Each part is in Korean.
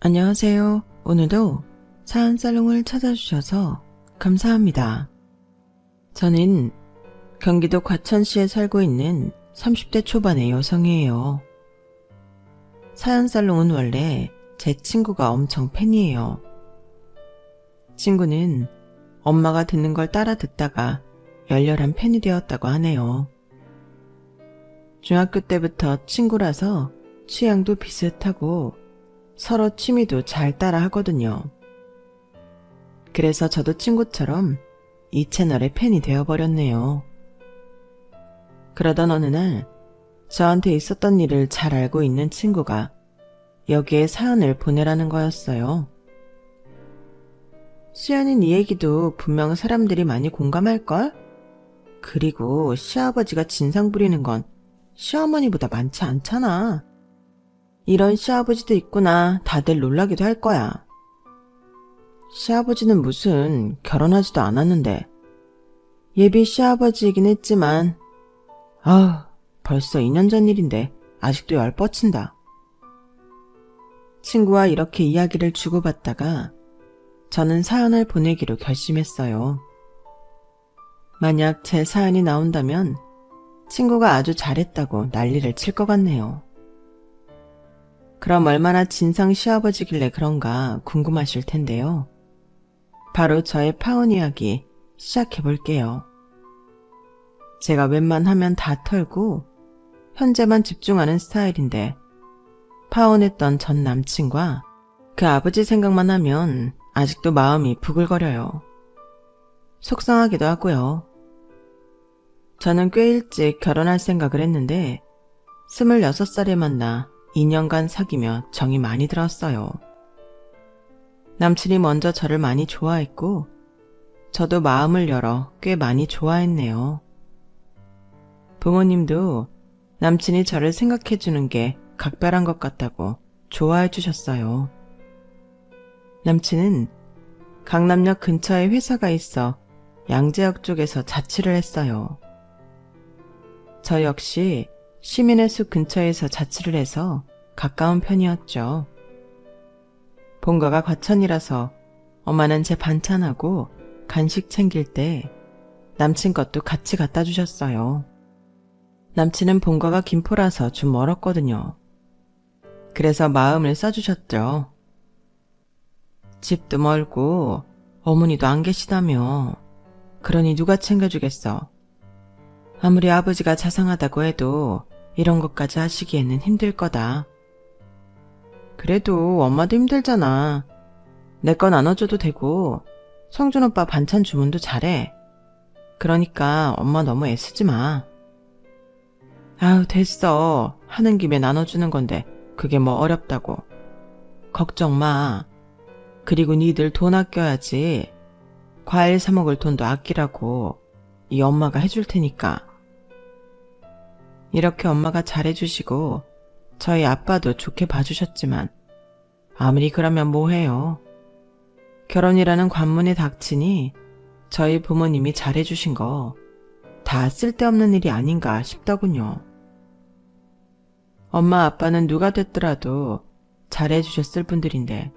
안녕하세요. 오늘도 사연살롱을 찾아주셔서 감사합니다. 저는 경기도 과천시에 살고 있는 30대 초반의 여성이에요. 사연살롱은 원래 제 친구가 엄청 팬이에요. 친구는 엄마가 듣는 걸 따라 듣다가 열렬한 팬이 되었다고 하네요. 중학교 때부터 친구라서 취향도 비슷하고 서로 취미도 잘 따라 하거든요. 그래서 저도 친구처럼 이 채널의 팬이 되어버렸네요. 그러던 어느 날 저한테 있었던 일을 잘 알고 있는 친구가 여기에 사연을 보내라는 거였어요. 수연이 네 얘기도 분명 사람들이 많이 공감할걸? 그리고 시아버지가 진상 부리는 건 시어머니보다 많지 않잖아. 이런 시아버지도 있구나 다들 놀라기도 할 거야. 시아버지는 무슨 결혼하지도 않았는데 예비 시아버지이긴 했지만 벌써 2년 전 일인데 아직도 열 뻗친다. 친구와 이렇게 이야기를 주고받다가 저는 사연을 보내기로 결심했어요. 만약 제 사연이 나온다면 친구가 아주 잘했다고 난리를 칠 것 같네요. 그럼 얼마나 진상 시아버지길래 그런가 궁금하실 텐데요. 바로 저의 파혼 이야기 시작해볼게요. 제가 웬만하면 다 털고 현재만 집중하는 스타일인데 파혼했던 전 남친과 그 아버지 생각만 하면 아직도 마음이 부글거려요. 속상하기도 하고요. 저는 꽤 일찍 결혼할 생각을 했는데 26살에 만나 2년간 사귀며 정이 많이 들었어요. 남친이 먼저 저를 많이 좋아했고 저도 마음을 열어 꽤 많이 좋아했네요. 부모님도 남친이 저를 생각해주는 게 각별한 것 같다고 좋아해 주셨어요. 남친은 강남역 근처에 회사가 있어 양재역 쪽에서 자취를 했어요. 저 역시 시민의 숲 근처에서 자취를 해서 가까운 편이었죠. 본가가 과천이라서 엄마는 제 반찬하고 간식 챙길 때 남친 것도 같이 갖다 주셨어요. 남친은 본가가 김포라서 좀 멀었거든요. 그래서 마음을 써주셨죠. 집도 멀고 어머니도 안 계시다며. 그러니 누가 챙겨주겠어. 아무리 아버지가 자상하다고 해도 이런 것까지 하시기에는 힘들 거다. 그래도 엄마도 힘들잖아. 내 거 나눠줘도 되고 성준 오빠 반찬 주문도 잘해. 그러니까 엄마 너무 애쓰지 마. 됐어. 하는 김에 나눠주는 건데 그게 뭐 어렵다고. 걱정 마. 그리고 니들 돈 아껴야지. 과일 사 먹을 돈도 아끼라고 이 엄마가 해줄 테니까. 이렇게 엄마가 잘해주시고 저희 아빠도 좋게 봐주셨지만 아무리 그러면 뭐해요. 결혼이라는 관문에 닥치니 저희 부모님이 잘해주신 거 다 쓸데없는 일이 아닌가 싶더군요. 엄마 아빠는 누가 됐더라도 잘해주셨을 분들인데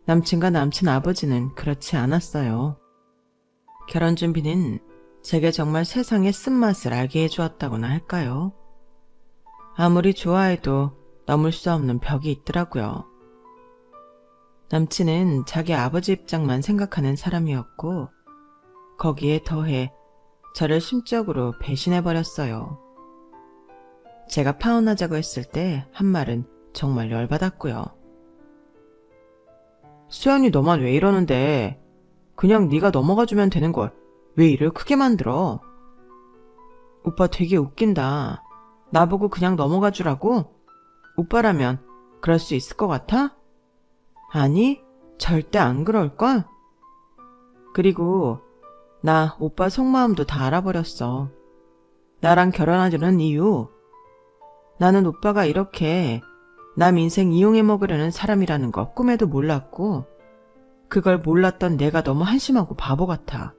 남친과 남친 아버지는 그렇지 않았어요. 결혼 준비는 제게 정말 세상의 쓴맛을 알게 해주었다고나 할까요? 아무리 좋아해도 넘을 수 없는 벽이 있더라고요. 남친은 자기 아버지 입장만 생각하는 사람이었고 거기에 더해 저를 심적으로 배신해버렸어요. 제가 파혼하자고 했을 때 한 말은 정말 열받았고요. 수연이 너만 왜 이러는데 그냥 네가 넘어가주면 되는 걸 왜 일을 크게 만들어? 오빠 되게 웃긴다. 나보고 그냥 넘어가주라고? 오빠라면 그럴 수 있을 것 같아? 아니, 절대 안 그럴걸? 그리고 나 오빠 속마음도 다 알아버렸어. 나랑 결혼하려는 이유. 나는 오빠가 이렇게 남 인생 이용해 먹으려는 사람이라는 거 꿈에도 몰랐고 그걸 몰랐던 내가 너무 한심하고 바보 같아.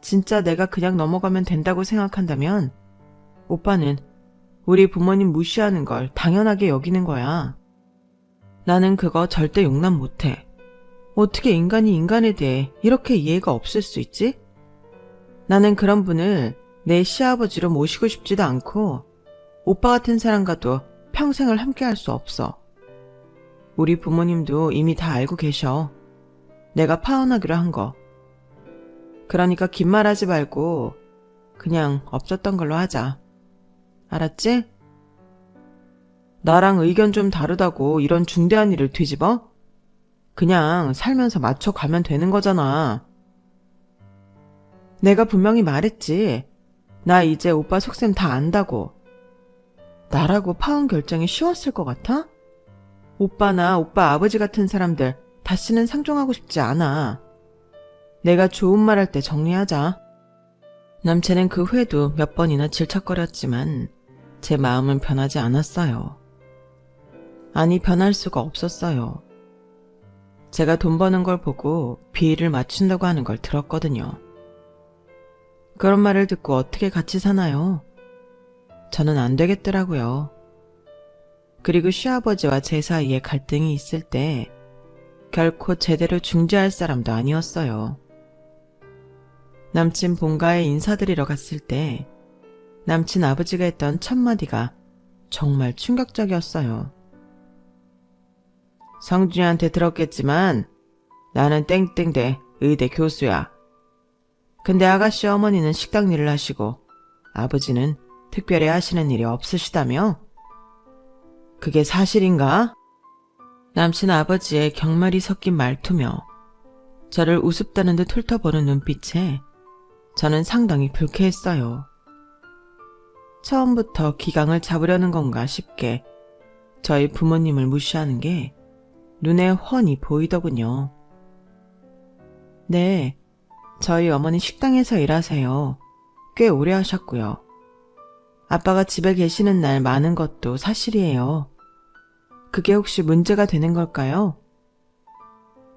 진짜 내가 그냥 넘어가면 된다고 생각한다면 오빠는 우리 부모님 무시하는 걸 당연하게 여기는 거야. 나는 그거 절대 용납 못해. 어떻게 인간이 인간에 대해 이렇게 이해가 없을 수 있지? 나는 그런 분을 내 시아버지로 모시고 싶지도 않고 오빠 같은 사람과도 평생을 함께 할 수 없어. 우리 부모님도 이미 다 알고 계셔. 내가 파혼하기로 한 거. 그러니까 긴 말하지 말고 그냥 없었던 걸로 하자. 알았지? 나랑 의견 좀 다르다고 이런 중대한 일을 뒤집어? 그냥 살면서 맞춰가면 되는 거잖아. 내가 분명히 말했지. 나 이제 오빠 속셈 다 안다고. 나라고 파혼 결정이 쉬웠을 것 같아? 오빠나 오빠 아버지 같은 사람들 다시는 상종하고 싶지 않아. 내가 좋은 말 할 때 정리하자. 남친은 그 후에도 몇 번이나 질척거렸지만 제 마음은 변하지 않았어요. 아니, 변할 수가 없었어요. 제가 돈 버는 걸 보고 비위를 맞춘다고 하는 걸 들었거든요. 그런 말을 듣고 어떻게 같이 사나요? 저는 안 되겠더라고요. 그리고 시아버지와 제 사이에 갈등이 있을 때 결코 제대로 중재할 사람도 아니었어요. 남친 본가에 인사드리러 갔을 때 남친 아버지가 했던 첫마디가 정말 충격적이었어요. 성준이한테 들었겠지만 나는 땡땡대 의대 교수야. 근데 아가씨 어머니는 식당 일을 하시고 아버지는 특별히 하시는 일이 없으시다며? 그게 사실인가? 남친 아버지의 경멸이 섞인 말투며 저를 우습다는 듯 훑어보는 눈빛에 저는 상당히 불쾌했어요. 처음부터 기강을 잡으려는 건가 싶게 저희 부모님을 무시하는 게 눈에 훤히 보이더군요. 네, 저희 어머니 식당에서 일하세요. 꽤 오래 하셨고요. 아빠가 집에 계시는 날 많은 것도 사실이에요. 그게 혹시 문제가 되는 걸까요?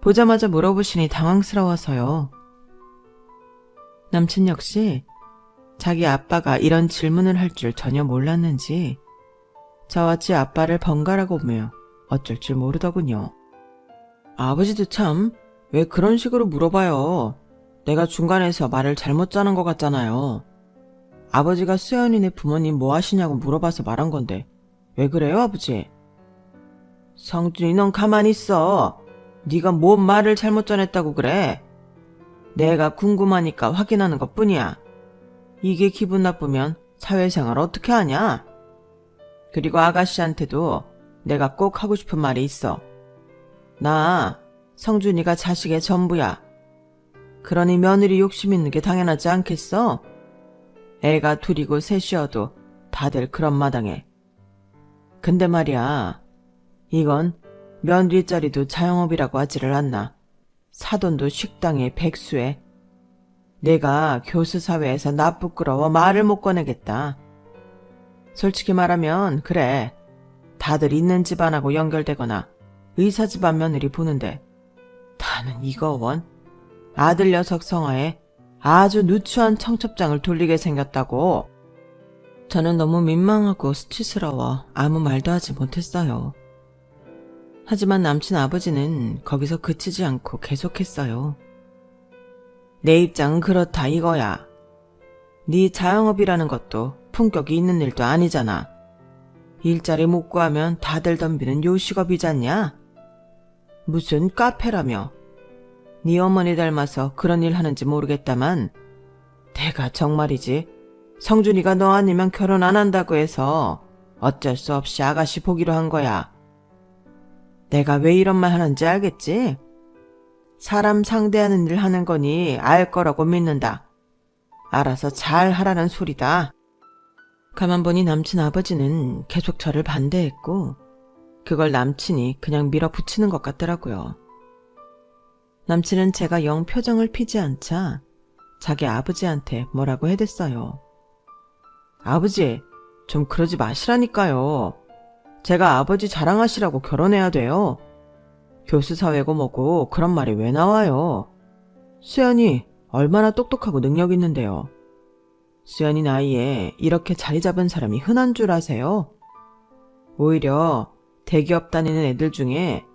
보자마자 물어보시니 당황스러워서요. 남친 역시 자기 아빠가 이런 질문을 할 줄 전혀 몰랐는지 저와 제 아빠를 번갈아고 보며 어쩔 줄 모르더군요. 아버지도 참 왜 그런 식으로 물어봐요. 내가 중간에서 말을 잘못 짜는 것 같잖아요. 아버지가 수연이네 부모님 뭐 하시냐고 물어봐서 말한 건데 왜 그래요, 아버지? 성준이 넌 가만히 있어. 네가 뭔 말을 잘못 전했다고 그래. 내가 궁금하니까 확인하는 것뿐이야. 이게 기분 나쁘면 사회생활 어떻게 하냐? 그리고 아가씨한테도 내가 꼭 하고 싶은 말이 있어. 나 성준이가 자식의 전부야. 그러니 며느리 욕심 있는 게 당연하지 않겠어? 애가 둘이고 셋이어도 다들 그런 마당에. 근데 말이야, 이건 며느리 자리도 자영업이라고 하지를 않나. 사돈도 식당에 백수에. 내가 교수 사회에서 나 부끄러워 말을 못 꺼내겠다. 솔직히 말하면 그래, 다들 있는 집안하고 연결되거나 의사 집안 며느리 보는데 나는 이거 원 아들 녀석 성화에 아주 누추한 청첩장을 돌리게 생겼다고. 저는 너무 민망하고 수치스러워 아무 말도 하지 못했어요. 하지만 남친 아버지는 거기서 그치지 않고 계속했어요. 내 입장은 그렇다 이거야. 네 자영업이라는 것도 품격이 있는 일도 아니잖아. 일자리 못 구하면 다들 덤비는 요식업이잖냐? 무슨 카페라며. 네 어머니 닮아서 그런 일 하는지 모르겠다만 내가 정말이지 성준이가 너 아니면 결혼 안 한다고 해서 어쩔 수 없이 아가씨 보기로 한 거야. 내가 왜 이런 말 하는지 알겠지? 사람 상대하는 일 하는 거니 알 거라고 믿는다. 알아서 잘 하라는 소리다. 가만 보니 남친 아버지는 계속 저를 반대했고 그걸 남친이 그냥 밀어붙이는 것 같더라고요. 남친은 제가 영 표정을 피지 않자 자기 아버지한테 뭐라고 해댔어요. 아버지, 좀 그러지 마시라니까요. 제가 아버지 자랑하시라고 결혼해야 돼요. 교수 사회고 뭐고 그런 말이 왜 나와요. 수연이 얼마나 똑똑하고 능력 있는데요. 수연이 나이에 이렇게 자리 잡은 사람이 흔한 줄 아세요? 오히려 대기업 다니는 애들 중에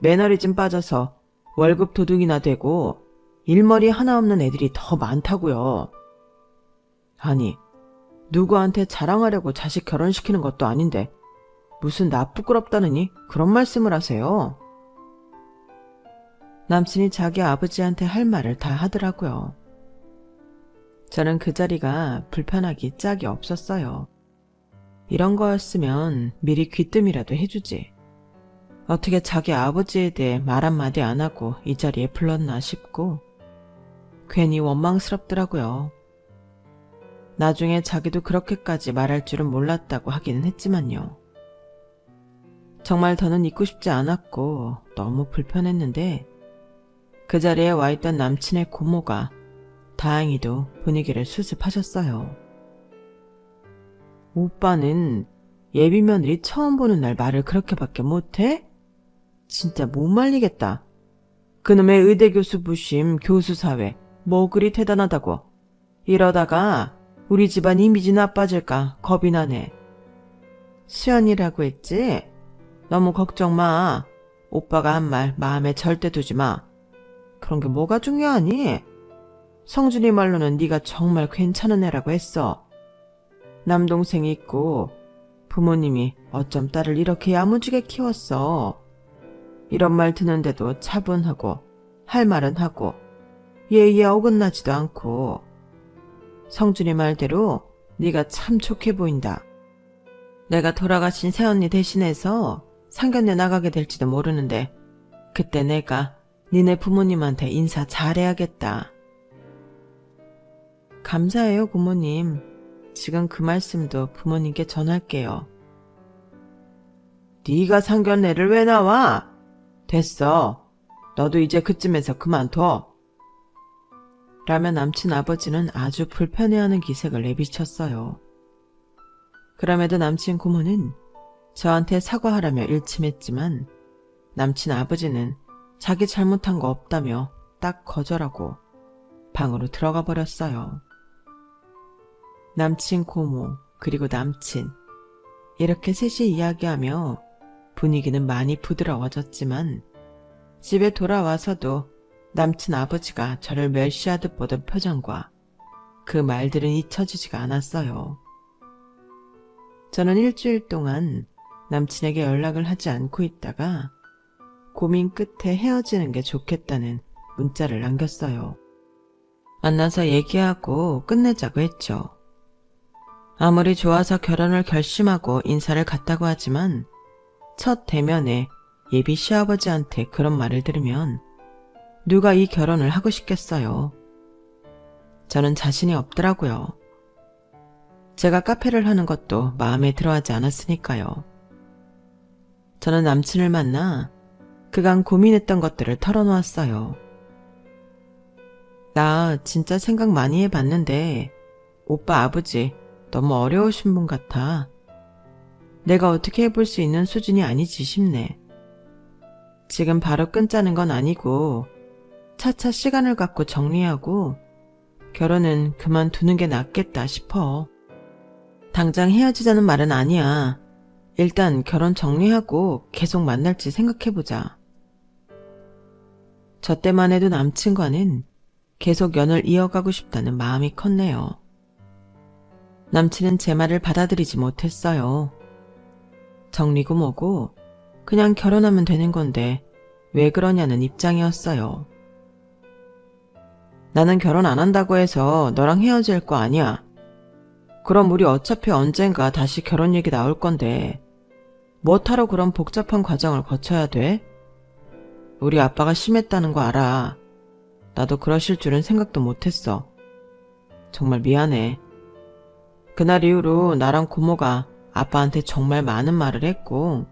매너리즘 빠져서 월급 도둑이나 되고 일머리 하나 없는 애들이 더 많다고요. 아니, 누구한테 자랑하려고 자식 결혼시키는 것도 아닌데 무슨 나 부끄럽다느니 그런 말씀을 하세요. 남친이 자기 아버지한테 할 말을 다 하더라고요. 저는 그 자리가 불편하기 짝이 없었어요. 이런 거였으면 미리 귀뜸이라도 해주지. 어떻게 자기 아버지에 대해 말 한마디 안 하고 이 자리에 불렀나 싶고 괜히 원망스럽더라고요. 나중에 자기도 그렇게까지 말할 줄은 몰랐다고 하기는 했지만요. 정말 더는 있고 싶지 않았고 너무 불편했는데 그 자리에 와있던 남친의 고모가 다행히도 분위기를 수습하셨어요. 오빠는 예비며느리 처음 보는 날 말을 그렇게밖에 못해? 진짜 못 말리겠다. 그놈의 의대 교수 부심 교수 사회 뭐 그리 대단하다고. 이러다가 우리 집안 이미지 나빠질까 겁이 나네. 수연이라고 했지? 너무 걱정 마. 오빠가 한 말 마음에 절대 두지 마. 그런 게 뭐가 중요하니? 성준이 말로는 네가 정말 괜찮은 애라고 했어. 남동생이 있고 부모님이 어쩜 딸을 이렇게 야무지게 키웠어. 이런 말 듣는데도 차분하고 할 말은 하고 예의에 어긋나지도 않고 성준이 말대로 네가 참 좋게 보인다. 내가 돌아가신 새언니 대신해서 상견례 나가게 될지도 모르는데 그때 내가 니네 부모님한테 인사 잘해야겠다. 감사해요, 고모님. 지금 그 말씀도 부모님께 전할게요. 네가 상견례를 왜 나와? 됐어. 너도 이제 그쯤에서 그만둬. 라며 남친 아버지는 아주 불편해하는 기색을 내비쳤어요. 그럼에도 남친 고모는 저한테 사과하라며 일침했지만 남친 아버지는 자기 잘못한 거 없다며 딱 거절하고 방으로 들어가 버렸어요. 남친 고모 그리고 남친 이렇게 셋이 이야기하며 분위기는 많이 부드러워졌지만 집에 돌아와서도 남친 아버지가 저를 멸시하듯 보던 표정과 그 말들은 잊혀지지가 않았어요. 저는 일주일 동안 남친에게 연락을 하지 않고 있다가 고민 끝에 헤어지는 게 좋겠다는 문자를 남겼어요. 만나서 얘기하고 끝내자고 했죠. 아무리 좋아서 결혼을 결심하고 인사를 갔다고 하지만 첫 대면에 예비 시아버지한테 그런 말을 들으면 누가 이 결혼을 하고 싶겠어요. 저는 자신이 없더라고요. 제가 카페를 하는 것도 마음에 들어하지 않았으니까요. 저는 남친을 만나 그간 고민했던 것들을 털어놓았어요. 나 진짜 생각 많이 해봤는데 오빠 아버지 너무 어려우신 분 같아. 내가 어떻게 해볼 수 있는 수준이 아니지 싶네. 지금 바로 끊자는 건 아니고 차차 시간을 갖고 정리하고 결혼은 그만두는 게 낫겠다 싶어. 당장 헤어지자는 말은 아니야. 일단 결혼 정리하고 계속 만날지 생각해보자. 저 때만 해도 남친과는 계속 연을 이어가고 싶다는 마음이 컸네요. 남친은 제 말을 받아들이지 못했어요. 정리고 뭐고 그냥 결혼하면 되는 건데 왜 그러냐는 입장이었어요. 나는 결혼 안 한다고 해서 너랑 헤어질 거 아니야. 그럼 우리 어차피 언젠가 다시 결혼 얘기 나올 건데 뭐하러 그런 복잡한 과정을 거쳐야 돼? 우리 아빠가 심했다는 거 알아. 나도 그러실 줄은 생각도 못했어. 정말 미안해. 그날 이후로 나랑 고모가 아빠한테 정말 많은 말을 했고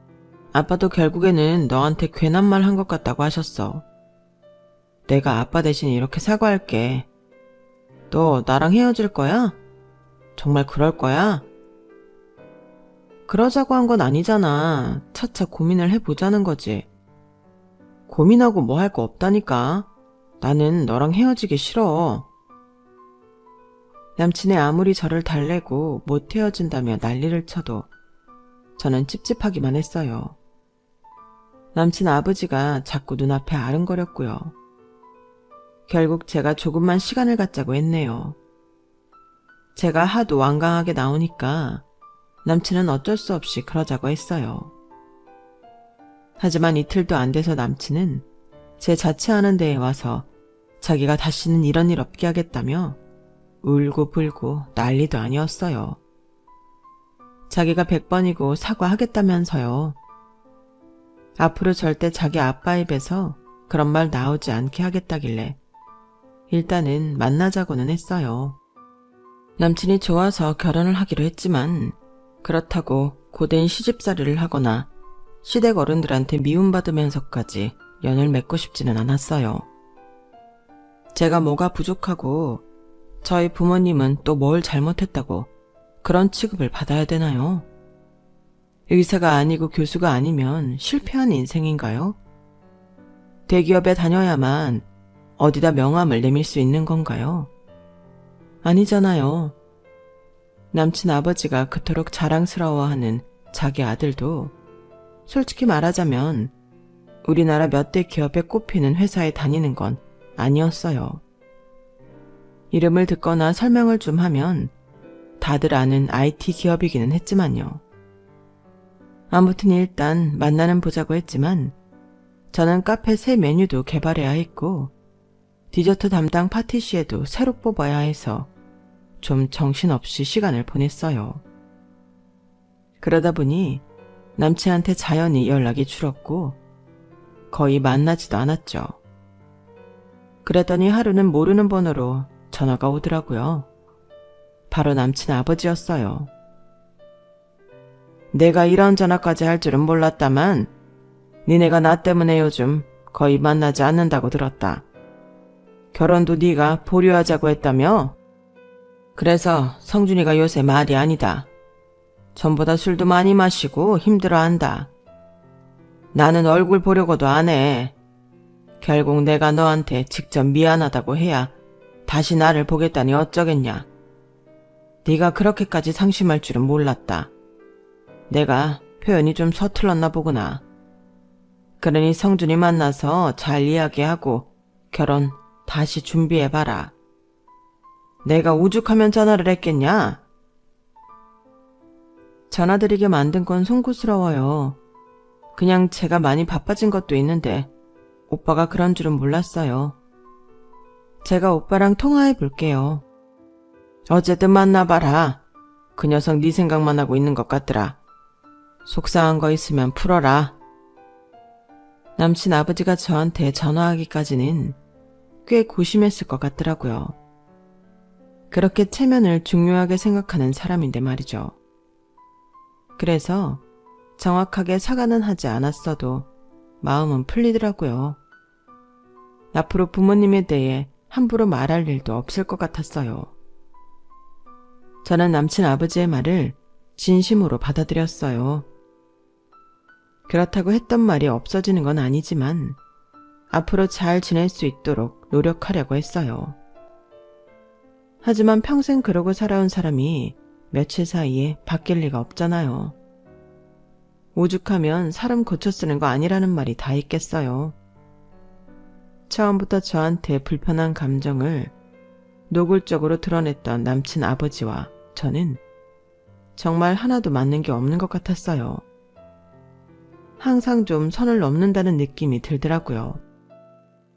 아빠도 결국에는 너한테 괜한 말 한 것 같다고 하셨어. 내가 아빠 대신 이렇게 사과할게. 너 나랑 헤어질 거야? 정말 그럴 거야? 그러자고 한 건 아니잖아. 차차 고민을 해보자는 거지. 고민하고 뭐 할 거 없다니까. 나는 너랑 헤어지기 싫어. 남친이 아무리 저를 달래고 못 헤어진다며 난리를 쳐도 저는 찝찝하기만 했어요. 남친 아버지가 자꾸 눈앞에 아른거렸고요. 결국 제가 조금만 시간을 갖자고 했네요. 제가 하도 완강하게 나오니까 남친은 어쩔 수 없이 그러자고 했어요. 하지만 이틀도 안 돼서 남친은 제 자취하는 데에 와서 자기가 다시는 이런 일 없게 하겠다며 울고 불고 난리도 아니었어요. 자기가 100번이고 사과하겠다면서요. 앞으로 절대 자기 아빠 입에서 그런 말 나오지 않게 하겠다길래 일단은 만나자고는 했어요. 남친이 좋아서 결혼을 하기로 했지만 그렇다고 고된 시집살이를 하거나 시댁 어른들한테 미움받으면서까지 연을 맺고 싶지는 않았어요. 제가 뭐가 부족하고 저희 부모님은 또 뭘 잘못했다고 그런 취급을 받아야 되나요? 의사가 아니고 교수가 아니면 실패한 인생인가요? 대기업에 다녀야만 어디다 명함을 내밀 수 있는 건가요? 아니잖아요. 남친 아버지가 그토록 자랑스러워하는 자기 아들도 솔직히 말하자면 우리나라 몇 대 기업에 꼽히는 회사에 다니는 건 아니었어요. 이름을 듣거나 설명을 좀 하면 다들 아는 IT 기업이기는 했지만요. 아무튼 일단 만나는 보자고 했지만 저는 카페 새 메뉴도 개발해야 했고 디저트 담당 파티시에도 새로 뽑아야 해서 좀 정신없이 시간을 보냈어요. 그러다 보니 남친한테 자연히 연락이 줄었고 거의 만나지도 않았죠. 그랬더니 하루는 모르는 번호로 전화가 오더라고요. 바로 남친 아버지였어요. 내가 이런 전화까지 할 줄은 몰랐다만 니네가 나 때문에 요즘 거의 만나지 않는다고 들었다. 결혼도 네가 보류하자고 했다며? 그래서 성준이가 요새 말이 아니다. 전보다 술도 많이 마시고 힘들어한다. 나는 얼굴 보려고도 안 해. 결국 내가 너한테 직접 미안하다고 해야 다시 나를 보겠다니 어쩌겠냐. 네가 그렇게까지 상심할 줄은 몰랐다. 내가 표현이 좀 서툴렀나 보구나. 그러니 성준이 만나서 잘 이야기하고 결혼 다시 준비해봐라. 내가 오죽하면 전화를 했겠냐? 전화드리게 만든 건 송구스러워요. 그냥 제가 많이 바빠진 것도 있는데 오빠가 그런 줄은 몰랐어요. 제가 오빠랑 통화해 볼게요. 어쨌든 만나봐라. 그 녀석 네 생각만 하고 있는 것 같더라. 속상한 거 있으면 풀어라. 남친 아버지가 저한테 전화하기까지는 꽤 고심했을 것 같더라고요. 그렇게 체면을 중요하게 생각하는 사람인데 말이죠. 그래서 정확하게 사과는 하지 않았어도 마음은 풀리더라고요. 앞으로 부모님에 대해 함부로 말할 일도 없을 것 같았어요. 저는 남친 아버지의 말을 진심으로 받아들였어요. 그렇다고 했던 말이 없어지는 건 아니지만 앞으로 잘 지낼 수 있도록 노력하려고 했어요. 하지만 평생 그러고 살아온 사람이 며칠 사이에 바뀔 리가 없잖아요. 오죽하면 사람 고쳐 쓰는 거 아니라는 말이 다 있겠어요. 처음부터 저한테 불편한 감정을 노골적으로 드러냈던 남친 아버지와 저는 정말 하나도 맞는 게 없는 것 같았어요. 항상 좀 선을 넘는다는 느낌이 들더라고요.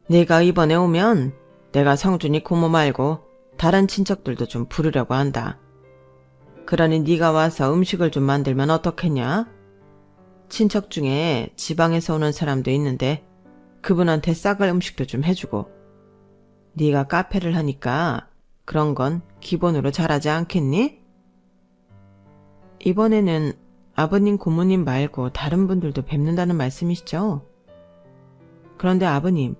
네가 이번에 오면 내가 성준이 고모 말고 다른 친척들도 좀 부르려고 한다. 그러니 네가 와서 음식을 좀 만들면 어떻겠냐? 친척 중에 지방에서 오는 사람도 있는데 그분한테 싸갈 음식도 좀 해주고 네가 카페를 하니까 그런 건 기본으로 잘하지 않겠니? 이번에는 아버님 고모님 말고 다른 분들도 뵙는다는 말씀이시죠? 그런데 아버님,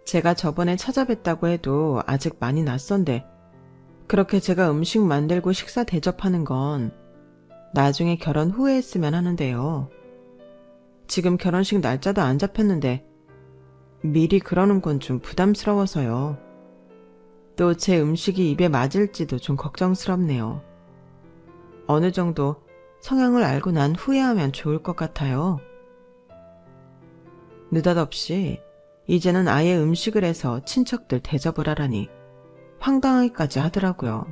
제가 저번에 찾아뵀다고 해도 아직 많이 낯선데 그렇게 제가 음식 만들고 식사 대접하는 건 나중에 결혼 후에 했으면 하는데요. 지금 결혼식 날짜도 안 잡혔는데 미리 그러는 건 좀 부담스러워서요. 또 제 음식이 입에 맞을지도 좀 걱정스럽네요. 어느 정도 성향을 알고 난 후에 하면 좋을 것 같아요. 느닷없이 이제는 아예 음식을 해서 친척들 대접을 하라니 황당하기까지 하더라고요.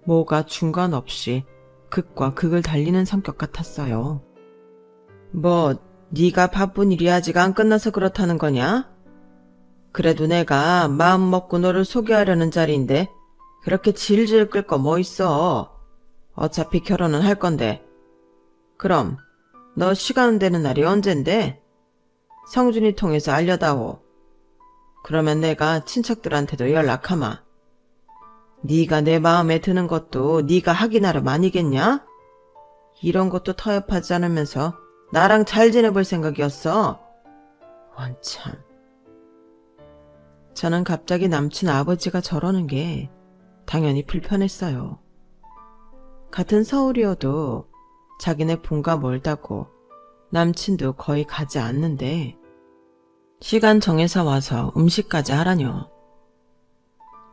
뭐가 중간 없이 극과 극을 달리는 성격 같았어요. 뭐 네가 바쁜 일이 아직 안 끝나서 그렇다는 거냐? 그래도 내가 마음 먹고 너를 소개하려는 자리인데 그렇게 질질 끌 거 뭐 있어. 어차피 결혼은 할 건데. 그럼 너 시간 되는 날이 언젠데? 성준이 통해서 알려다오. 그러면 내가 친척들한테도 연락하마. 네가 내 마음에 드는 것도 네가 하기 나름 아니겠냐? 이런 것도 타협하지 않으면서 나랑 잘 지내볼 생각이었어. 원참. 저는 갑자기 남친 아버지가 저러는 게 당연히 불편했어요. 같은 서울이어도 자기네 본가 멀다고 남친도 거의 가지 않는데 시간 정해서 와서 음식까지 하라뇨.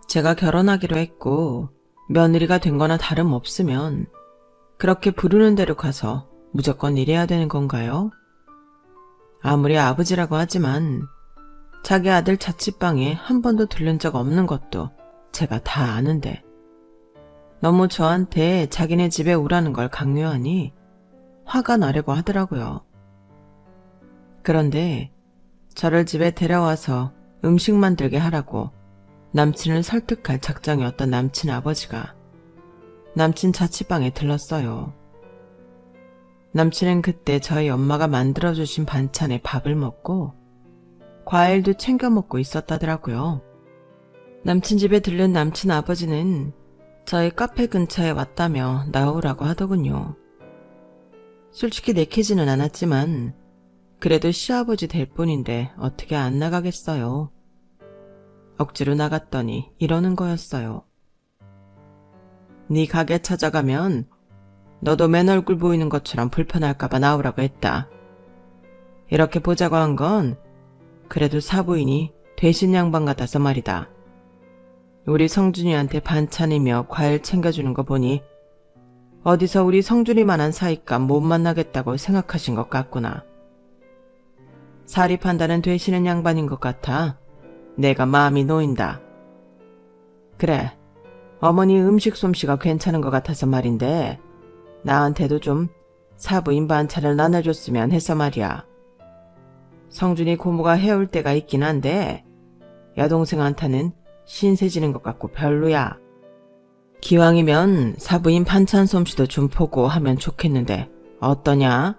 제가 결혼하기로 했고 며느리가 된 거나 다름없으면 그렇게 부르는 대로 가서 무조건 일해야 되는 건가요? 아무리 아버지라고 하지만 자기 아들 자취방에 한 번도 들른 적 없는 것도 제가 다 아는데 너무 저한테 자기네 집에 오라는 걸 강요하니 화가 나려고 하더라고요. 그런데 저를 집에 데려와서 음식 만들게 하라고 남친을 설득할 작정이었던 남친 아버지가 남친 자취방에 들렀어요. 남친은 그때 저희 엄마가 만들어주신 반찬에 밥을 먹고 과일도 챙겨 먹고 있었다더라고요. 남친 집에 들른 남친 아버지는 저희 카페 근처에 왔다며 나오라고 하더군요. 솔직히 내키지는 않았지만 그래도 시아버지 될 뿐인데 어떻게 안 나가겠어요. 억지로 나갔더니 이러는 거였어요. 네 가게 찾아가면 너도 맨 얼굴 보이는 것처럼 불편할까봐 나오라고 했다. 이렇게 보자고 한 건 그래도 사부인이 되신 양반 같아서 말이다. 우리 성준이한테 반찬이며 과일 챙겨주는 거 보니 어디서 우리 성준이만한 사이감 못 만나겠다고 생각하신 것 같구나. 사리 판단은 되시는 양반인 것 같아 내가 마음이 놓인다. 그래, 어머니 음식 솜씨가 괜찮은 것 같아서 말인데 나한테도 좀 사부인 반찬을 나눠줬으면 해서 말이야. 성준이 고모가 해올 때가 있긴 한데 여동생한테는 신세 지는 것 같고 별로야. 기왕이면 사부인 반찬 솜씨도 좀 보고 하면 좋겠는데 어떠냐?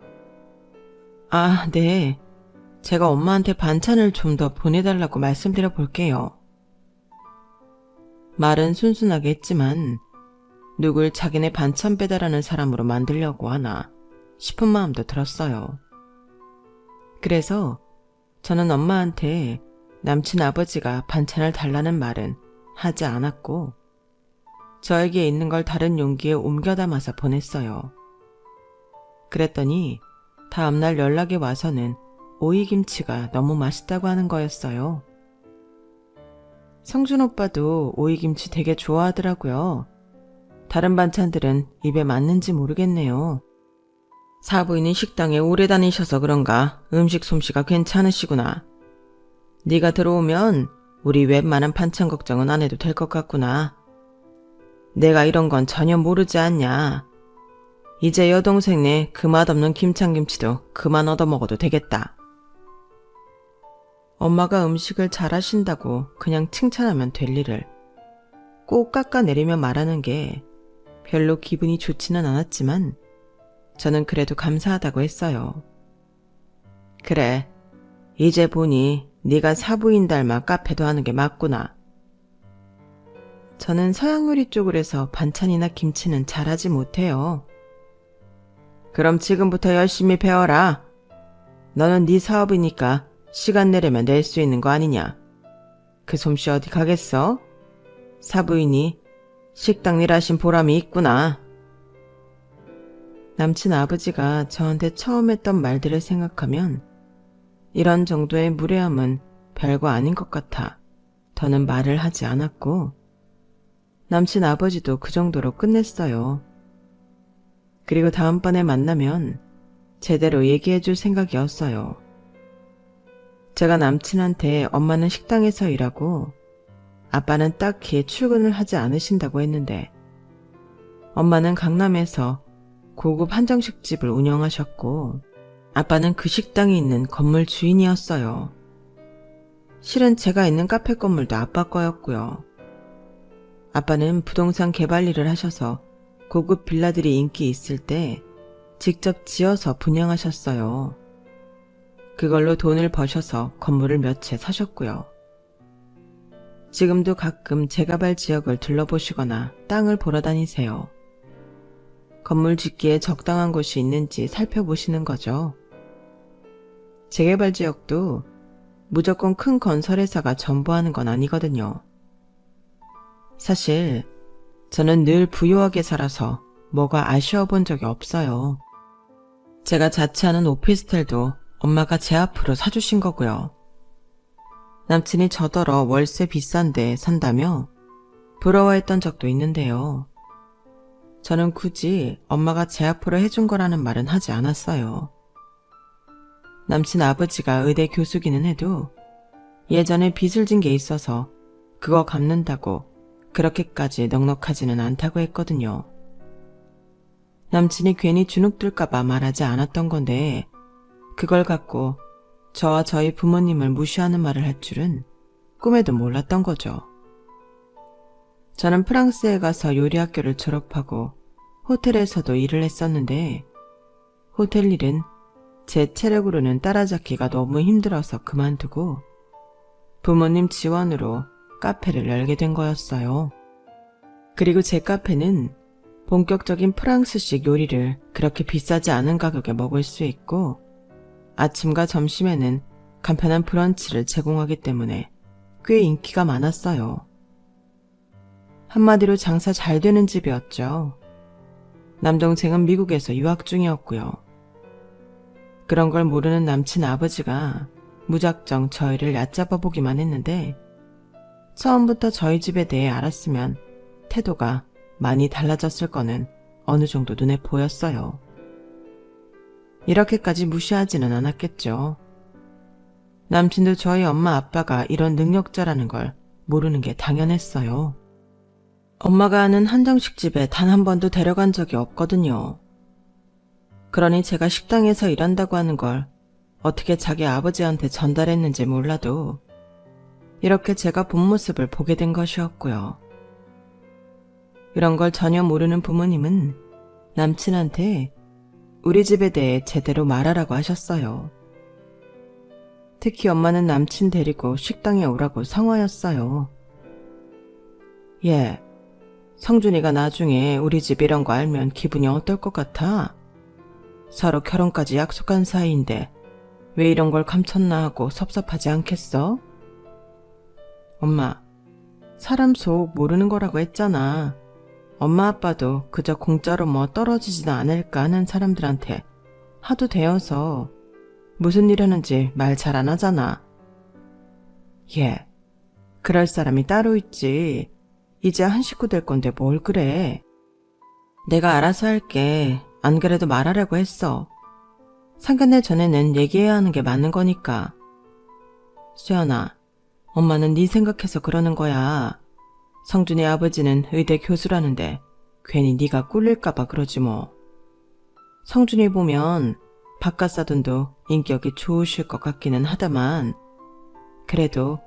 아, 네. 제가 엄마한테 반찬을 좀 더 보내달라고 말씀드려 볼게요. 말은 순순하게 했지만 누굴 자기네 반찬 배달하는 사람으로 만들려고 하나 싶은 마음도 들었어요. 그래서 저는 엄마한테 남친 아버지가 반찬을 달라는 말은 하지 않았고 저에게 있는 걸 다른 용기에 옮겨 담아서 보냈어요. 그랬더니 다음날 연락이 와서는 오이김치가 너무 맛있다고 하는 거였어요. 성준 오빠도 오이김치 되게 좋아하더라고요. 다른 반찬들은 입에 맞는지 모르겠네요. 사부인이 식당에 오래 다니셔서 그런가 음식 솜씨가 괜찮으시구나. 네가 들어오면 우리 웬만한 반찬 걱정은 안 해도 될 것 같구나. 내가 이런 건 전혀 모르지 않냐. 이제 여동생네 그 맛없는 김창김치도 그만 얻어먹어도 되겠다. 엄마가 음식을 잘하신다고 그냥 칭찬하면 될 일을 꼭 깎아내리며 말하는 게 별로 기분이 좋지는 않았지만 저는 그래도 감사하다고 했어요. 그래, 이제 보니 네가 사부인 닮아 카페도 하는 게 맞구나. 저는 서양 요리 쪽을 해서 반찬이나 김치는 잘하지 못해요. 그럼 지금부터 열심히 배워라. 너는 네 사업이니까 시간 내려면 낼 수 있는 거 아니냐. 그 솜씨 어디 가겠어? 사부인이 식당 일 하신 보람이 있구나. 남친 아버지가 저한테 처음 했던 말들을 생각하면 이런 정도의 무례함은 별거 아닌 것 같아 더는 말을 하지 않았고 남친 아버지도 그 정도로 끝냈어요. 그리고 다음번에 만나면 제대로 얘기해 줄 생각이었어요. 제가 남친한테 엄마는 식당에서 일하고 아빠는 딱히 출근을 하지 않으신다고 했는데, 엄마는 강남에서 고급 한정식집을 운영하셨고 아빠는 그 식당이 있는 건물 주인이었어요. 실은 제가 있는 카페 건물도 아빠 거였고요. 아빠는 부동산 개발 일을 하셔서 고급 빌라들이 인기 있을 때 직접 지어서 분양하셨어요. 그걸로 돈을 버셔서 건물을 몇 채 사셨고요. 지금도 가끔 재개발 지역을 둘러보시거나 땅을 보러 다니세요. 건물 짓기에 적당한 곳이 있는지 살펴보시는 거죠. 재개발 지역도 무조건 큰 건설회사가 전부하는 건 아니거든요. 사실 저는 늘 부유하게 살아서 뭐가 아쉬워 본 적이 없어요. 제가 자취하는 오피스텔도 엄마가 제 앞으로 사주신 거고요. 남친이 저더러 월세 비싼데 산다며 부러워했던 적도 있는데요. 저는 굳이 엄마가 제 앞으로 해준 거라는 말은 하지 않았어요. 남친 아버지가 의대 교수기는 해도 예전에 빚을 진 게 있어서 그거 갚는다고 그렇게까지 넉넉하지는 않다고 했거든요. 남친이 괜히 주눅들까봐 말하지 않았던 건데, 그걸 갖고 저와 저희 부모님을 무시하는 말을 할 줄은 꿈에도 몰랐던 거죠. 저는 프랑스에 가서 요리학교를 졸업하고 호텔에서도 일을 했었는데, 호텔 일은 제 체력으로는 따라잡기가 너무 힘들어서 그만두고 부모님 지원으로 카페를 열게 된 거였어요. 그리고 제 카페는 본격적인 프랑스식 요리를 그렇게 비싸지 않은 가격에 먹을 수 있고, 아침과 점심에는 간편한 브런치를 제공하기 때문에 꽤 인기가 많았어요. 한마디로 장사 잘 되는 집이었죠. 남동생은 미국에서 유학 중이었고요. 그런 걸 모르는 남친 아버지가 무작정 저희를 얕잡아 보기만 했는데, 처음부터 저희 집에 대해 알았으면 태도가 많이 달라졌을 거는 어느 정도 눈에 보였어요. 이렇게까지 무시하지는 않았겠죠. 남친도 저희 엄마 아빠가 이런 능력자라는 걸 모르는 게 당연했어요. 엄마가 아는 한정식집에 단 한 번도 데려간 적이 없거든요. 그러니 제가 식당에서 일한다고 하는 걸 어떻게 자기 아버지한테 전달했는지 몰라도 이렇게 제가 본 모습을 보게 된 것이었고요. 이런 걸 전혀 모르는 부모님은 남친한테 우리 집에 대해 제대로 말하라고 하셨어요. 특히 엄마는 남친 데리고 식당에 오라고 성화였어요. 예, 성준이가 나중에 우리 집 이런 거 알면 기분이 어떨 것 같아? 서로 결혼까지 약속한 사이인데 왜 이런 걸 감췄나 하고 섭섭하지 않겠어? 엄마, 사람 속 모르는 거라고 했잖아. 엄마 아빠도 그저 공짜로 뭐 떨어지지는 않을까 하는 사람들한테 하도 대여서 무슨 일 하는지 말 잘 안 하잖아. 예, 그럴 사람이 따로 있지. 이제 한 식구 될 건데 뭘 그래. 내가 알아서 할게. 안 그래도 말하려고 했어. 상견례 전에는 얘기해야 하는 게 맞는 거니까. 수연아, 엄마는 네 생각해서 그러는 거야. 성준이 아버지는 의대 교수라는데 괜히 네가 꿀릴까봐 그러지 뭐. 성준이 보면 바깥 사돈도 인격이 좋으실 것 같기는 하다만 그래도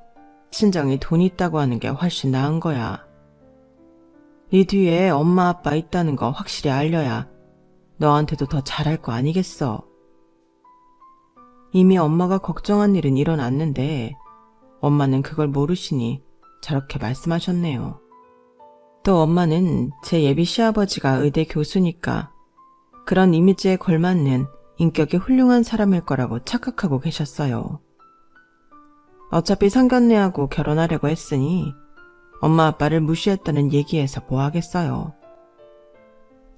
친정이 돈 있다고 하는 게 훨씬 나은 거야. 네 뒤에 엄마 아빠 있다는 거 확실히 알려야 너한테도 더 잘할 거 아니겠어. 이미 엄마가 걱정한 일은 일어났는데 엄마는 그걸 모르시니 저렇게 말씀하셨네요. 또 엄마는 제 예비 시아버지가 의대 교수니까 그런 이미지에 걸맞는 인격이 훌륭한 사람일 거라고 착각하고 계셨어요. 어차피 상견례하고 결혼하려고 했으니 엄마 아빠를 무시했다는 얘기에서 뭐 하겠어요.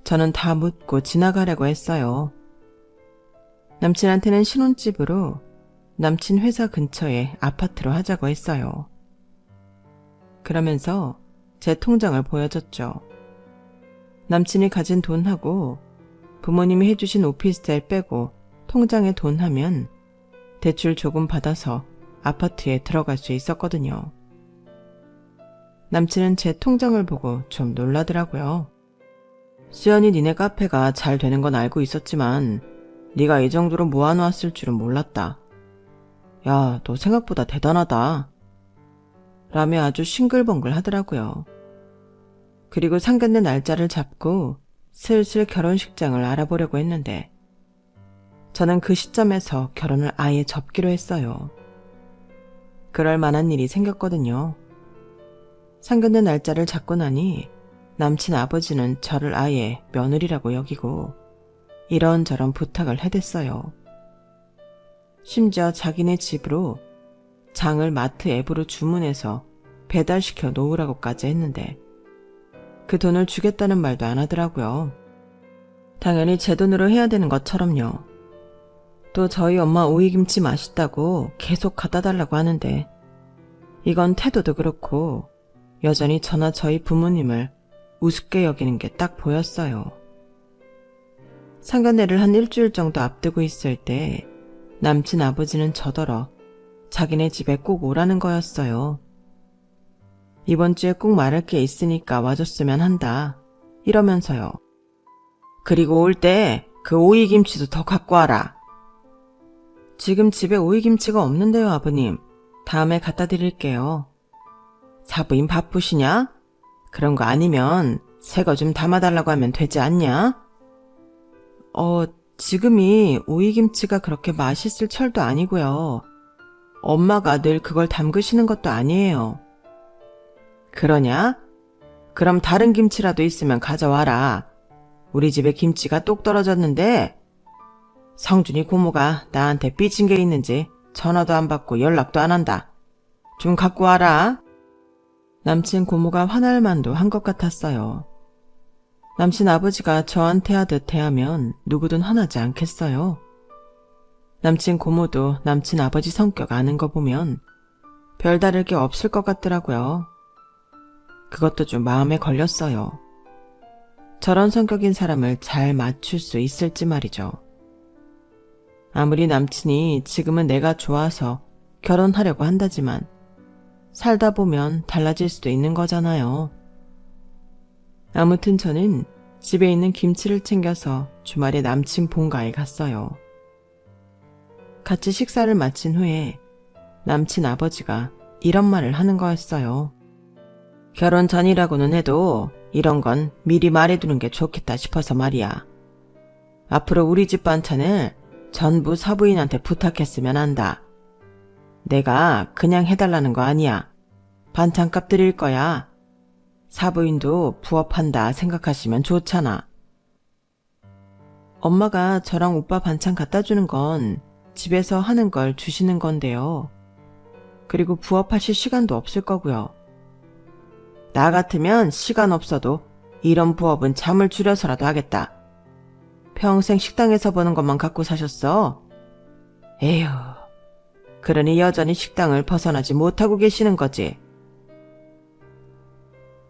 저는 다 묻고 지나가려고 했어요. 남친한테는 신혼집으로 남친 회사 근처에 아파트로 하자고 했어요. 그러면서 제 통장을 보여줬죠. 남친이 가진 돈하고 부모님이 해주신 오피스텔 빼고 통장에 돈 하면 대출 조금 받아서 아파트에 들어갈 수 있었거든요. 남친은 제 통장을 보고 좀 놀라더라고요. 수연이 니네 카페가 잘 되는 건 알고 있었지만 네가 이 정도로 모아놓았을 줄은 몰랐다. 야, 너 생각보다 대단하다. 라며 아주 싱글벙글 하더라고요. 그리고 상견례 날짜를 잡고 슬슬 결혼식장을 알아보려고 했는데 저는 그 시점에서 결혼을 아예 접기로 했어요. 그럴 만한 일이 생겼거든요. 상견례 날짜를 잡고 나니 남친 아버지는 저를 아예 며느리라고 여기고 이런저런 부탁을 해댔어요. 심지어 자기네 집으로 장을 마트 앱으로 주문해서 배달시켜 놓으라고까지 했는데 그 돈을 주겠다는 말도 안 하더라고요. 당연히 제 돈으로 해야 되는 것처럼요. 또 저희 엄마 오이김치 맛있다고 계속 갖다 달라고 하는데 이건 태도도 그렇고 여전히 저나 저희 부모님을 우습게 여기는 게 딱 보였어요. 상견례를 한 일주일 정도 앞두고 있을 때 남친 아버지는 저더러 자기네 집에 꼭 오라는 거였어요. 이번 주에 꼭 말할 게 있으니까 와줬으면 한다. 이러면서요. 그리고 올 때 그 오이김치도 더 갖고 와라. 지금 집에 오이김치가 없는데요, 아버님. 다음에 갖다 드릴게요. 사부인 바쁘시냐? 그런 거 아니면 새 거 좀 담아달라고 하면 되지 않냐? 지금이 오이김치가 그렇게 맛있을 철도 아니고요. 엄마가 늘 그걸 담그시는 것도 아니에요. 그러냐? 그럼 다른 김치라도 있으면 가져와라. 우리 집에 김치가 똑 떨어졌는데 성준이 고모가 나한테 삐진 게 있는지 전화도 안 받고 연락도 안 한다. 좀 갖고 와라. 남친 고모가 화날 만도 한 것 같았어요. 남친 아버지가 저한테 하듯 대하면 누구든 화나지 않겠어요. 남친 고모도 남친 아버지 성격 아는 거 보면 별다를 게 없을 것 같더라고요. 그것도 좀 마음에 걸렸어요. 저런 성격인 사람을 잘 맞출 수 있을지 말이죠. 아무리 남친이 지금은 내가 좋아서 결혼하려고 한다지만 살다 보면 달라질 수도 있는 거잖아요. 아무튼 저는 집에 있는 김치를 챙겨서 주말에 남친 본가에 갔어요. 같이 식사를 마친 후에 남친 아버지가 이런 말을 하는 거였어요. 결혼 전이라고는 해도 이런 건 미리 말해두는 게 좋겠다 싶어서 말이야. 앞으로 우리 집 반찬을 전부 사부인한테 부탁했으면 한다. 내가 그냥 해달라는 거 아니야. 반찬값 드릴 거야. 사부인도 부업한다 생각하시면 좋잖아. 엄마가 저랑 오빠 반찬 갖다 주는 건 집에서 하는 걸 주시는 건데요. 그리고 부업하실 시간도 없을 거고요. 나 같으면 시간 없어도 이런 부업은 잠을 줄여서라도 하겠다. 평생 식당에서 버는 것만 갖고 사셨어? 에휴, 그러니 여전히 식당을 벗어나지 못하고 계시는 거지.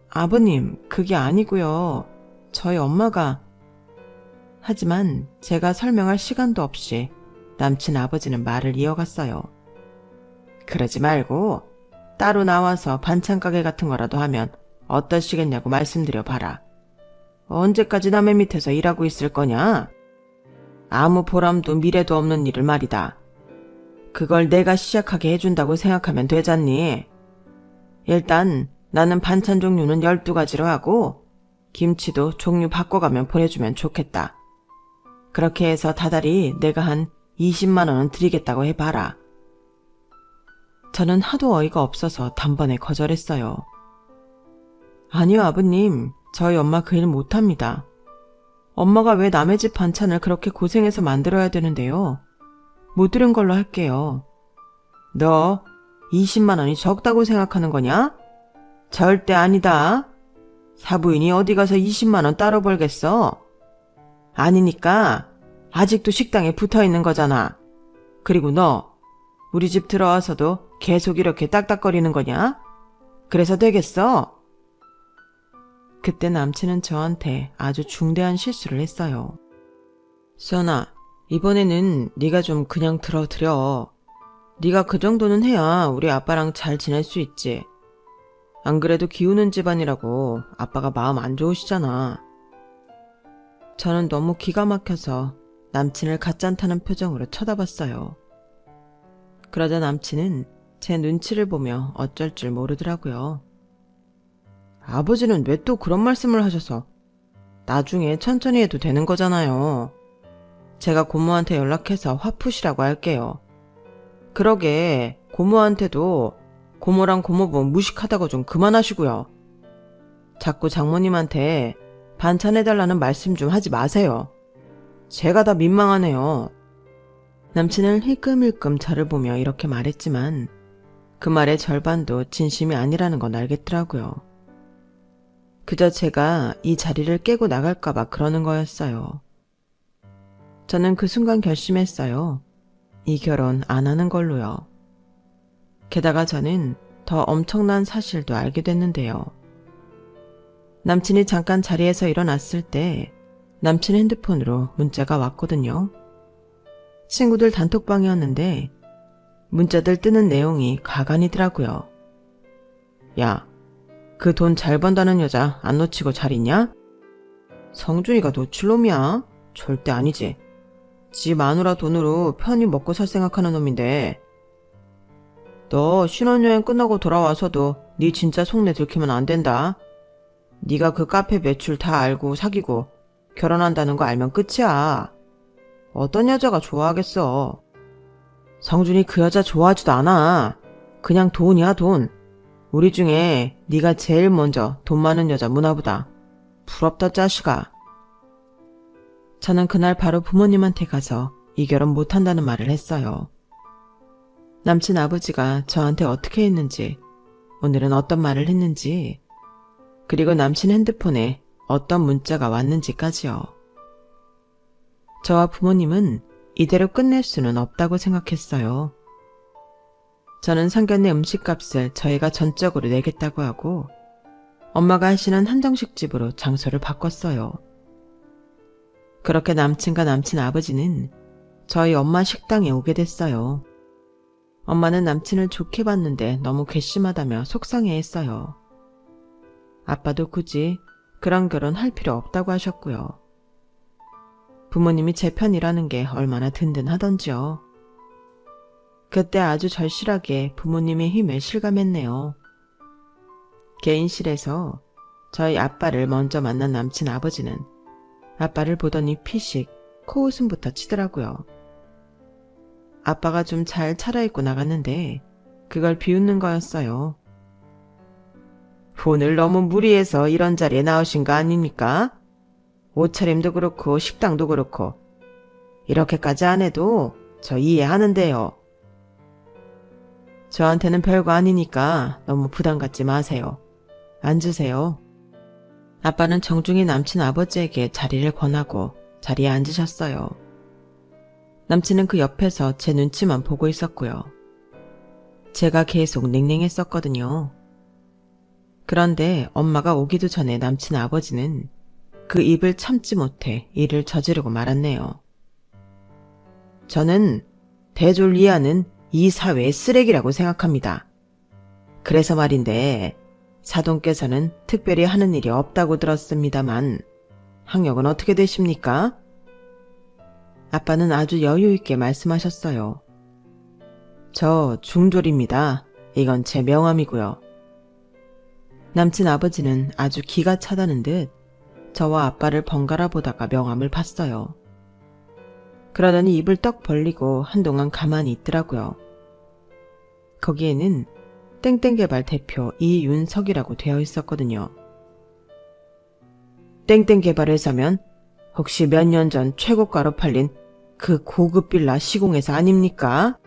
아버님, 그게 아니고요. 저희 엄마가... 하지만 제가 설명할 시간도 없이 남친 아버지는 말을 이어갔어요. 그러지 말고 따로 나와서 반찬 가게 같은 거라도 하면 어떠시겠냐고 말씀드려 봐라. 언제까지 남의 밑에서 일하고 있을 거냐? 아무 보람도 미래도 없는 일을 말이다. 그걸 내가 시작하게 해준다고 생각하면 되잖니. 일단 나는 반찬 종류는 12가지로 하고 김치도 종류 바꿔가면 보내주면 좋겠다. 그렇게 해서 다달이 내가 한 20만 원은 드리겠다고 해봐라. 저는 하도 어이가 없어서 단번에 거절했어요. 아니요, 아버님. 저희 엄마 그 일 못합니다. 엄마가 왜 남의 집 반찬을 그렇게 고생해서 만들어야 되는데요. 못 들은 걸로 할게요. 너 20만 원이 적다고 생각하는 거냐? 절대 아니다. 사부인이 어디 가서 20만 원 따로 벌겠어? 아니니까 아직도 식당에 붙어 있는 거잖아. 그리고 너 우리 집 들어와서도 계속 이렇게 딱딱거리는 거냐? 그래서 되겠어? 그때 남친은 저한테 아주 중대한 실수를 했어요. 수연아, 이번에는 네가 좀 그냥 들어드려. 네가 그 정도는 해야 우리 아빠랑 잘 지낼 수 있지. 안 그래도 기우는 집안이라고 아빠가 마음 안 좋으시잖아. 저는 너무 기가 막혀서 남친을 가짠타는 표정으로 쳐다봤어요. 그러자 남친은 제 눈치를 보며 어쩔 줄 모르더라고요. 아버지는 왜 또 그런 말씀을 하셔서. 나중에 천천히 해도 되는 거잖아요. 제가 고모한테 연락해서 화 푸시라고 할게요. 그러게 고모한테도 고모랑 고모부 무식하다고 좀 그만하시고요. 자꾸 장모님한테 반찬해달라는 말씀 좀 하지 마세요. 제가 다 민망하네요. 남친은 힐끔힐끔 저를 보며 이렇게 말했지만 그 말의 절반도 진심이 아니라는 건 알겠더라고요. 그저 제가 이 자리를 깨고 나갈까봐 그러는 거였어요. 저는 그 순간 결심했어요. 이 결혼 안 하는 걸로요. 게다가 저는 더 엄청난 사실도 알게 됐는데요. 남친이 잠깐 자리에서 일어났을 때 남친 핸드폰으로 문자가 왔거든요. 친구들 단톡방이었는데 문자들 뜨는 내용이 가관이더라고요. 야, 그 돈 잘 번다는 여자 안 놓치고 잘 있냐? 성준이가 놓칠 놈이야? 절대 아니지. 지 마누라 돈으로 편히 먹고 살 생각하는 놈인데 너 신혼여행 끝나고 돌아와서도 네 진짜 속내 들키면 안 된다. 네가 그 카페 매출 다 알고 사귀고 결혼한다는 거 알면 끝이야. 어떤 여자가 좋아하겠어. 성준이 그 여자 좋아하지도 않아. 그냥 돈이야 돈. 우리 중에 네가 제일 먼저 돈 많은 여자 문화보다. 부럽다 짜식아. 저는 그날 바로 부모님한테 가서 이 결혼 못한다는 말을 했어요. 남친 아버지가 저한테 어떻게 했는지, 오늘은 어떤 말을 했는지, 그리고 남친 핸드폰에 어떤 문자가 왔는지까지요. 저와 부모님은 이대로 끝낼 수는 없다고 생각했어요. 저는 상견례 음식값을 저희가 전적으로 내겠다고 하고 엄마가 하시는 한정식집으로 장소를 바꿨어요. 그렇게 남친과 남친 아버지는 저희 엄마 식당에 오게 됐어요. 엄마는 남친을 좋게 봤는데 너무 괘씸하다며 속상해했어요. 아빠도 굳이 그런 결혼 할 필요 없다고 하셨고요. 부모님이 제 편이라는 게 얼마나 든든하던지요. 그때 아주 절실하게 부모님의 힘을 실감했네요. 개인실에서 저희 아빠를 먼저 만난 남친 아버지는 아빠를 보더니 피식 코웃음부터 치더라고요. 아빠가 좀 잘 차려입고 나갔는데 그걸 비웃는 거였어요. 오늘 너무 무리해서 이런 자리에 나오신 거 아닙니까? 옷차림도 그렇고 식당도 그렇고 이렇게까지 안 해도 저 이해하는데요. 저한테는 별거 아니니까 너무 부담 갖지 마세요. 앉으세요. 아빠는 정중히 남친 아버지에게 자리를 권하고 자리에 앉으셨어요. 남친은 그 옆에서 제 눈치만 보고 있었고요. 제가 계속 냉랭했었거든요. 그런데 엄마가 오기도 전에 남친 아버지는 그 입을 참지 못해 일을 저지르고 말았네요. 저는 대졸리아는 이 사회의 쓰레기라고 생각합니다. 그래서 말인데 사돈께서는 특별히 하는 일이 없다고 들었습니다만 학력은 어떻게 되십니까? 아빠는 아주 여유 있게 말씀하셨어요. 저 중졸입니다. 이건 제 명함이고요. 남친 아버지는 아주 기가 차다는 듯 저와 아빠를 번갈아 보다가 명함을 봤어요. 그러더니 입을 떡 벌리고 한동안 가만히 있더라고요. 거기에는 땡땡개발 대표 이윤석이라고 되어 있었거든요. 땡땡개발회사면 혹시 몇 년 전 최고가로 팔린 그 고급 빌라 시공회사 아닙니까?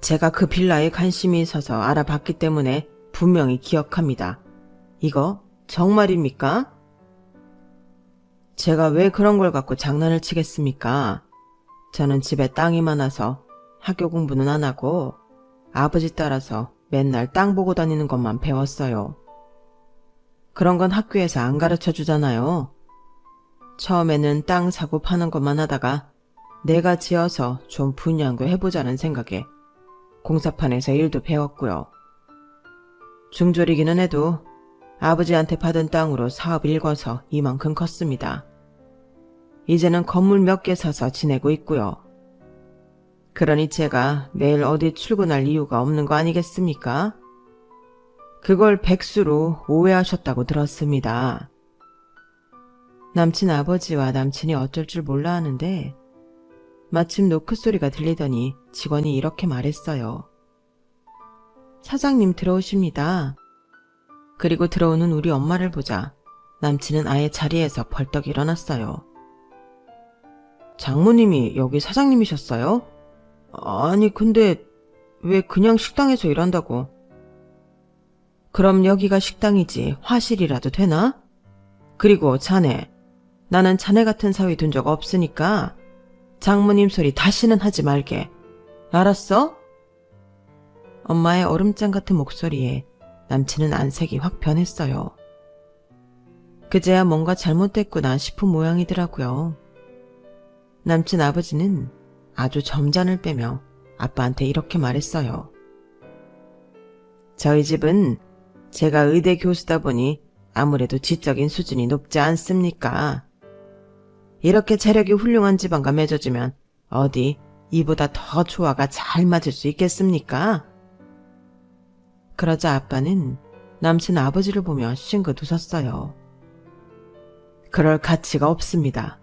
제가 그 빌라에 관심이 있어서 알아봤기 때문에 분명히 기억합니다. 이거 정말입니까? 제가 왜 그런 걸 갖고 장난을 치겠습니까? 저는 집에 땅이 많아서 학교 공부는 안 하고 아버지 따라서 맨날 땅 보고 다니는 것만 배웠어요. 그런 건 학교에서 안 가르쳐 주잖아요. 처음에는 땅 사고 파는 것만 하다가 내가 지어서 좀 분양도 해보자는 생각에 공사판에서 일도 배웠고요. 중졸이기는 해도 아버지한테 받은 땅으로 사업 일궈서 이만큼 컸습니다. 이제는 건물 몇 개 사서 지내고 있고요. 그러니 제가 매일 어디 출근할 이유가 없는 거 아니겠습니까? 그걸 백수로 오해하셨다고 들었습니다. 남친 아버지와 남친이 어쩔 줄 몰라 하는데 마침 노크 소리가 들리더니 직원이 이렇게 말했어요. 사장님 들어오십니다. 그리고 들어오는 우리 엄마를 보자 남친은 아예 자리에서 벌떡 일어났어요. 장모님이 여기 사장님이셨어요? 아니 근데 왜 그냥 식당에서 일한다고? 그럼 여기가 식당이지 화실이라도 되나? 그리고 자네, 나는 자네 같은 사위 둔 적 없으니까 장모님 소리 다시는 하지 말게. 알았어? 엄마의 얼음장 같은 목소리에 남친은 안색이 확 변했어요. 그제야 뭔가 잘못됐구나 싶은 모양이더라고요. 남친 아버지는 아주 점잔을 빼며 아빠한테 이렇게 말했어요. 저희 집은 제가 의대 교수다 보니 아무래도 지적인 수준이 높지 않습니까? 이렇게 재력이 훌륭한 집안과 맺어지면 어디 이보다 더 조화가 잘 맞을 수 있겠습니까? 그러자 아빠는 남친 아버지를 보며 싱긋 웃었어요. 그럴 가치가 없습니다.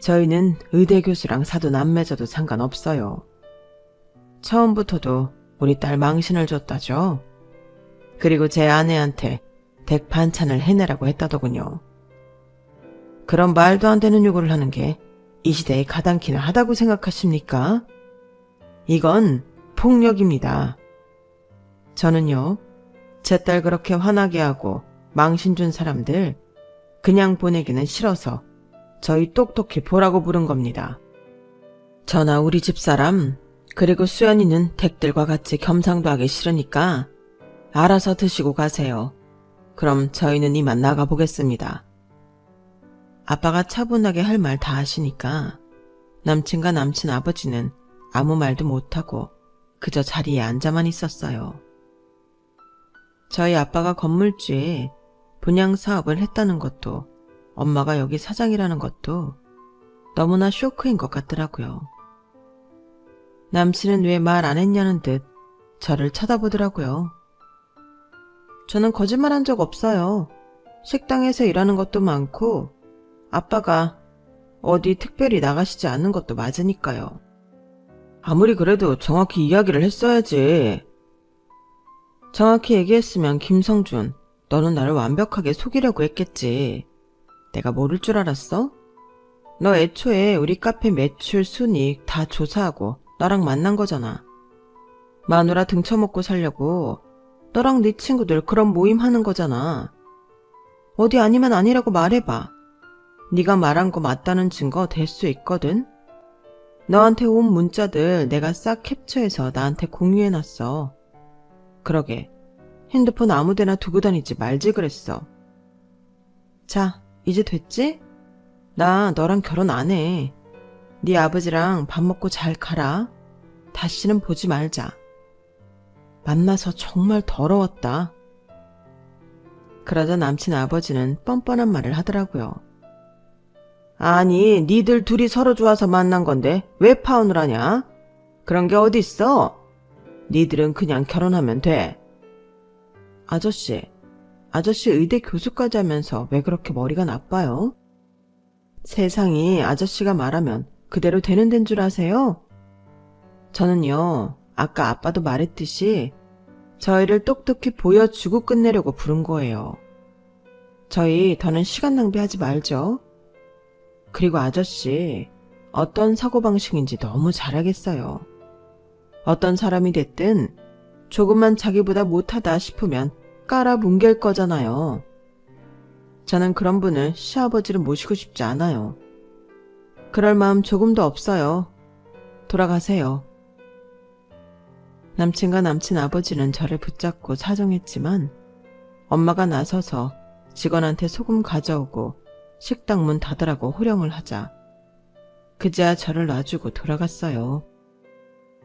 저희는 의대 교수랑 사돈 안 맺어도 상관없어요. 처음부터도 우리 딸 망신을 줬다죠. 그리고 제 아내한테 댁 반찬을 해내라고 했다더군요. 그런 말도 안 되는 요구를 하는 게 이 시대에 가당키나 하다고 생각하십니까? 이건 폭력입니다. 저는요, 제 딸 그렇게 화나게 하고 망신 준 사람들 그냥 보내기는 싫어서 저희 똑똑히 보라고 부른 겁니다. 저나 우리 집사람 그리고 수연이는 댁들과 같이 겸상도 하기 싫으니까 알아서 드시고 가세요. 그럼 저희는 이만 나가보겠습니다. 아빠가 차분하게 할 말 다 하시니까 남친과 남친 아버지는 아무 말도 못하고 그저 자리에 앉아만 있었어요. 저희 아빠가 건물주에 분양 사업을 했다는 것도 엄마가 여기 사장이라는 것도 너무나 쇼크인 것 같더라고요. 남친은 왜 말 안 했냐는 듯 저를 쳐다보더라고요. 저는 거짓말한 적 없어요. 식당에서 일하는 것도 많고 아빠가 어디 특별히 나가시지 않는 것도 맞으니까요. 아무리 그래도 정확히 이야기를 했어야지. 정확히 얘기했으면 김성준, 너는 나를 완벽하게 속이려고 했겠지. 내가 모를 줄 알았어? 너 애초에 우리 카페 매출, 순이익 다 조사하고 나랑 만난 거잖아. 마누라 등쳐먹고 살려고 너랑 네 친구들 그런 모임 하는 거잖아. 어디 아니면 아니라고 말해봐. 네가 말한 거 맞다는 증거 될 수 있거든. 너한테 온 문자들 내가 싹 캡처해서 나한테 공유해놨어. 그러게 핸드폰 아무데나 두고 다니지 말지 그랬어. 자, 이제 됐지? 나 너랑 결혼 안 해. 네 아버지랑 밥 먹고 잘 가라. 다시는 보지 말자. 만나서 정말 더러웠다. 그러자 남친 아버지는 뻔뻔한 말을 하더라고요. 아니, 니들 둘이 서로 좋아서 만난 건데 왜 파혼을 하냐? 그런 게 어딨어? 니들은 그냥 결혼하면 돼. 아저씨 의대 교수까지 하면서 왜 그렇게 머리가 나빠요? 세상이 아저씨가 말하면 그대로 되는 데인 줄 아세요? 저는요, 아까 아빠도 말했듯이 저희를 똑똑히 보여주고 끝내려고 부른 거예요. 저희 더는 시간 낭비하지 말죠. 그리고 아저씨, 어떤 사고방식인지 너무 잘 알겠어요. 어떤 사람이 됐든 조금만 자기보다 못하다 싶으면 깔아뭉갤 거잖아요. 저는 그런 분을 시아버지로 모시고 싶지 않아요. 그럴 마음 조금도 없어요. 돌아가세요. 남친과 남친 아버지는 저를 붙잡고 사정했지만 엄마가 나서서 직원한테 소금 가져오고 식당 문 닫으라고 호령을 하자 그제야 저를 놔주고 돌아갔어요.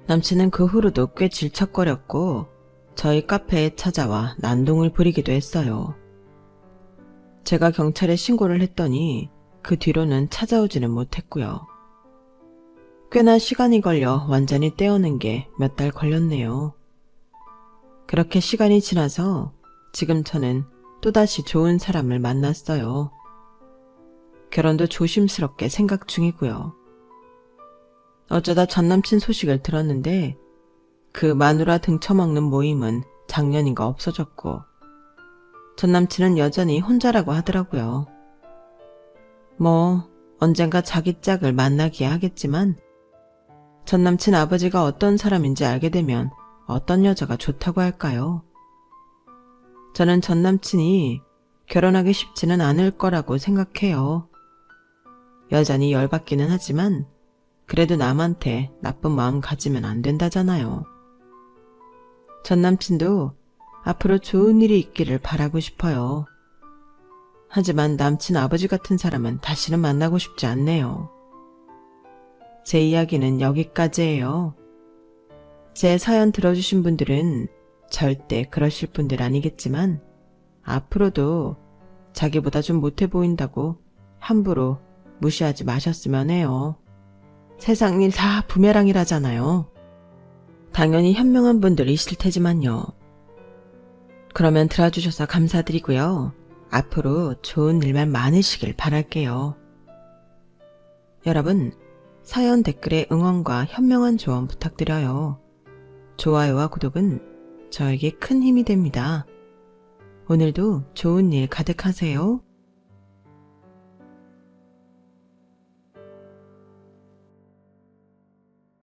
남친은 그 후로도 꽤 질척거렸고 저희 카페에 찾아와 난동을 부리기도 했어요. 제가 경찰에 신고를 했더니 그 뒤로는 찾아오지는 못했고요. 꽤나 시간이 걸려 완전히 떼어낸 게 몇 달 걸렸네요. 그렇게 시간이 지나서 지금 저는 또다시 좋은 사람을 만났어요. 결혼도 조심스럽게 생각 중이고요. 어쩌다 전남친 소식을 들었는데 그 마누라 등쳐먹는 모임은 작년인가 없어졌고 전남친은 여전히 혼자라고 하더라고요. 뭐 언젠가 자기 짝을 만나기야 하겠지만 전남친 아버지가 어떤 사람인지 알게 되면 어떤 여자가 좋다고 할까요? 저는 전남친이 결혼하기 쉽지는 않을 거라고 생각해요. 여전히 열받기는 하지만 그래도 남한테 나쁜 마음 가지면 안 된다잖아요. 전남친도 앞으로 좋은 일이 있기를 바라고 싶어요. 하지만 남친 아버지 같은 사람은 다시는 만나고 싶지 않네요. 제 이야기는 여기까지예요. 제 사연 들어주신 분들은 절대 그러실 분들 아니겠지만 앞으로도 자기보다 좀 못해 보인다고 함부로 무시하지 마셨으면 해요. 세상 일 다 부메랑이라잖아요. 당연히 현명한 분들이실 테지만요. 그러면 들어주셔서 감사드리고요. 앞으로 좋은 일만 많으시길 바랄게요. 여러분, 사연 댓글에 응원과 현명한 조언 부탁드려요. 좋아요와 구독은 저에게 큰 힘이 됩니다. 오늘도 좋은 일 가득하세요.